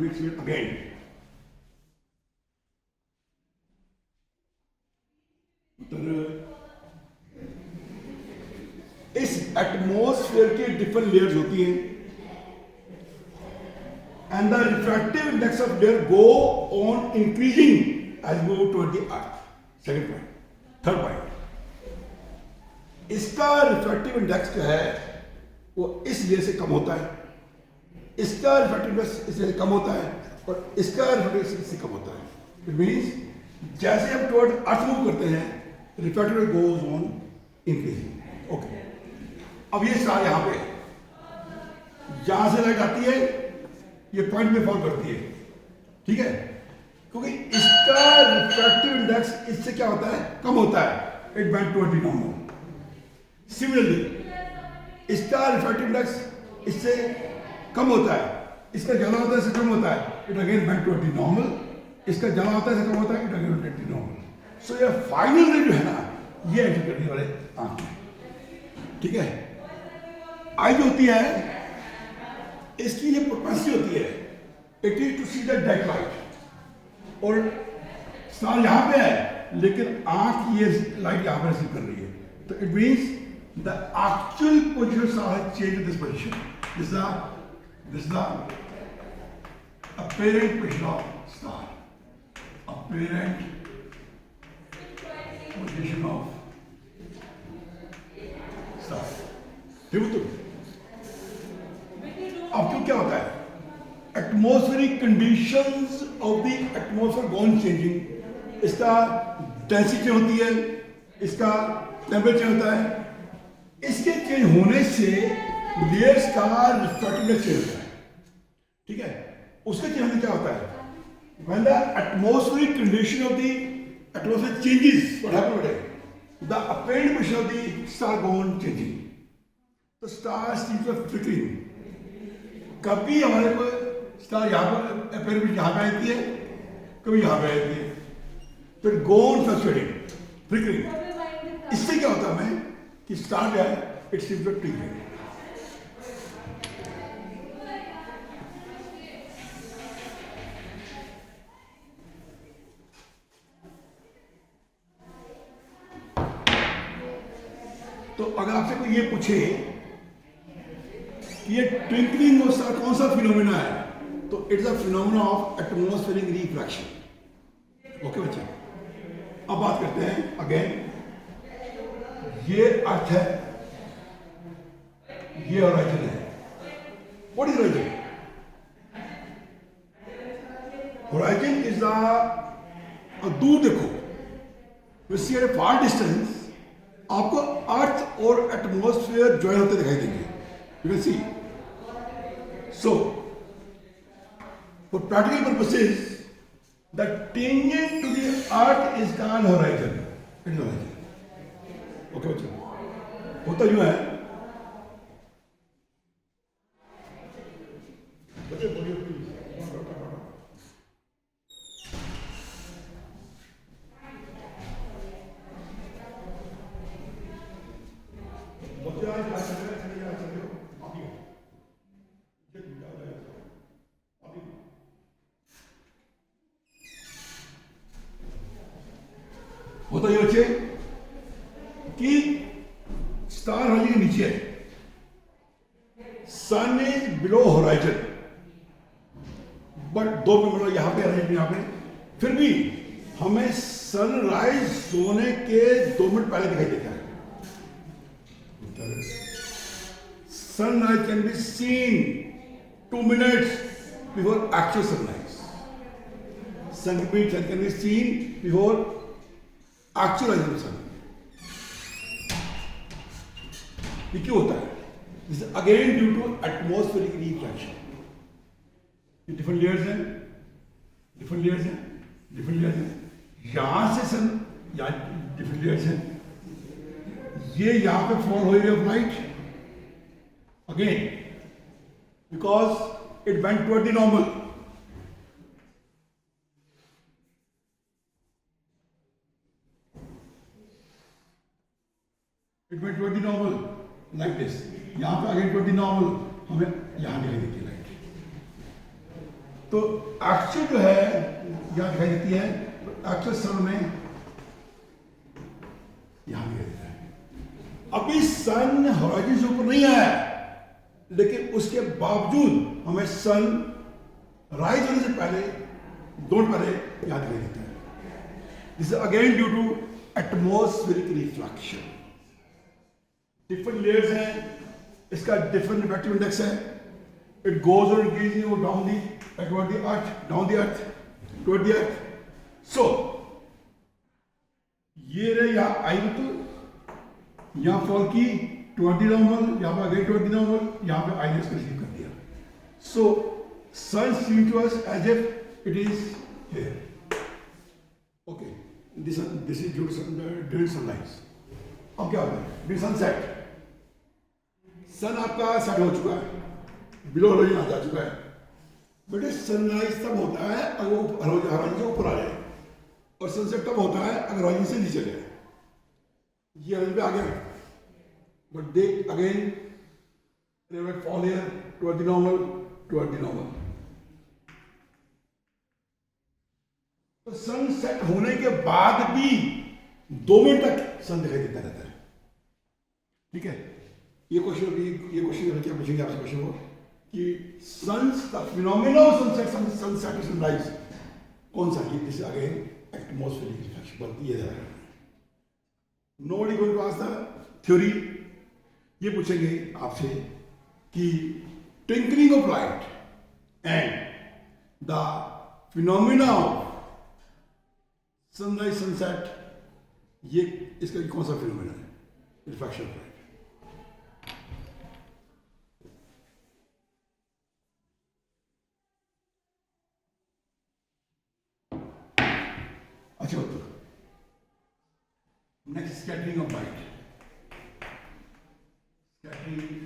be seen again. इस atmosphere की different layers होती हैं and the refractive index of layer go on increasing as we go toward the earth. Second point. Third point. इसका refractive index जो है वो इस लेयर से कम होता है, इसका रिफ्रैक्टिव इंडेक्स इससे कम होता है और इसका रिफ्रैक्टिव इंडेक्स इससे कम होता है. इट मींस जैसे हम टुवर्ड अर्थ मूव करते हैं refractive index goes on increasing. Okay, अब ये स्टार यहां पे यहां से लाइट आती है, ये पॉइंट में फॉल करती है, ठीक है, क्योंकि इसका रिफ्रैक्टिव इंडेक्स इससे क्या होता है, कम होता है. It went toward the normal. Similarly इसका रिफ्रैक्टिव इंडेक्स इससे कम होता है, इसका ज्यादा होता है, इससे कम होता है. It again went toward the normal. इसका ज्यादा होता है, इससे कम होता है. It again went toward the normal. So ये फाइनल रे जो है ना, ये एंटर करने वाले आंख में, ठीक है. आई जो होती है इसकी ये प्रोपेंसिटी होती है, it is to see the dead light. और स्टार यहां पे है लेकिन आंख ये लाइट यहां पर रिसीव कर रही है. तो it means the actual position star has changed this position. This the apparent position of star. Apparent position of star. देखो तो अब तो क्या होता है, atmospheric conditions of the atmosphere gone changing. इसका डेंसिटी होती है, इसका टेम्परेचर होता है. इसके चेंज होने से लेयर्स का रिफ्रैक्टिव चेंज होता है, ठीक है. उसके चेंज होने क्या होता है, when the atmospheric condition of the atmosphere changes, what happens, the apparent position of the star gone changing. तो स्टार सीम्स टू फ्लिकरिंग. कभी हमारे को स्टार यहाँ पर अपीयर यहाँ पे आती है, कभी यहाँ पे आती है, फिर गोन फ्लक्चुएटिंग, फ्लिकरिंग. इससे क्या होता है हमें कि स्टार जो है इट सीम्स टू ट्विंकलिंग. तो अगर आपसे कोई ये पूछे ये ट्विंकलिंग ऑफ स्टार कौन सा फिनोमेना है, तो it's a phenomena of atmospheric refraction. Okay बच्चे, अब बात करते हैं अगेन. ये अर्थ है, ये होराइजन है. What is horizon? Horizon is the, दूर देखो, you see at a far distance आपको अर्थ और एटमॉस्फेयर ज्वाइन होते दिखाई देंगे. You can see. So, for practical purposes, the tangent to the earth is called horizon. It is horizon. Okay, बच्चों. होता यूं है. बच्चे बोलिए प्लीज. बच्चे आज क्या चल रहा है? होता ये बच्चे कि स्टार होराइजन के नीचे है, sun is below horizon, but 2 minute यहां पे अरेंज यहां पे, फिर भी हमें सनराइज होने के 2 मिनट पहले दिखाई देता है. Sunrise can be seen 2 minutes before actual sunrise. Sun can be seen before actual rising sun. ये क्यों होता है? This is again due to atmospheric refraction. ये different layers हैं, different layers हैं, different layers हैं. यहाँ से सन, यहाँ different layers हैं. ये यहाँ पे fall हो रही है light. Again, because it went toward the normal. It went toward the normal like this. यहाँ पे again toward the normal, हमें यहाँ दिखाई देती है लाइट. तो एक्चुअल जो है यहाँ दिखाई देती है, एक्चुअल सन में यहाँ दिखाई देता है। अभी सन हॉराइजन से ऊपर नहीं आया, लेकिन उसके बावजूद हमें सन राइज होने से पहले, दोनों पहले यहाँ दिखाई देता है। This is again due to atmospheric reflection. Different layers हैं, इसका डिफरेंट रिफ्रैक्टिव इंडेक्स है। It goes on increasing down the toward the earth, down the earth, toward the earth. So ये रहे यहाँ आई तो यहाँ फॉल की toward the normal, यहाँ पे अगेन toward the normal, यहाँ पे आई ने इसको रिसीव कर दिया। So sun seems to us as if it is here. Okay, this is due to during sunrise. अब क्या होता है? During sunset, सन आपका सेट हो चुका है, बिलो होलोजन आ जा चुका है। बेटे सनराइज तब होता है अगर वो हॉराइजन से ऊपर आ जाए, और सनसेट तब होता है अगर हॉराइजन से नीचे जाए। ये हॉराइजन पे आ गया, but they again fall here toward the normal, toward the normal. तो सनसेट होने के बाद भी 2 मिनट तक सन दिखाई देता रहता है। ठीक है, ये क्वेश्चन क्या पूछेंगे आपसे क्वेश्चन को कि phenomena of sunset, sunset sunrise कौन सा है? दिस अगेन एटमॉस्फेरिक रिफ्लेक्शन बनती है। Nobody going to ask the theory. ये पूछेंगे आपसे कि twinkling of light and the phenomena of sunrise sunset, ये इसका कौन सा फिनोमेना है? Reflection of light. अच्छा होता next scattering of light. Scattering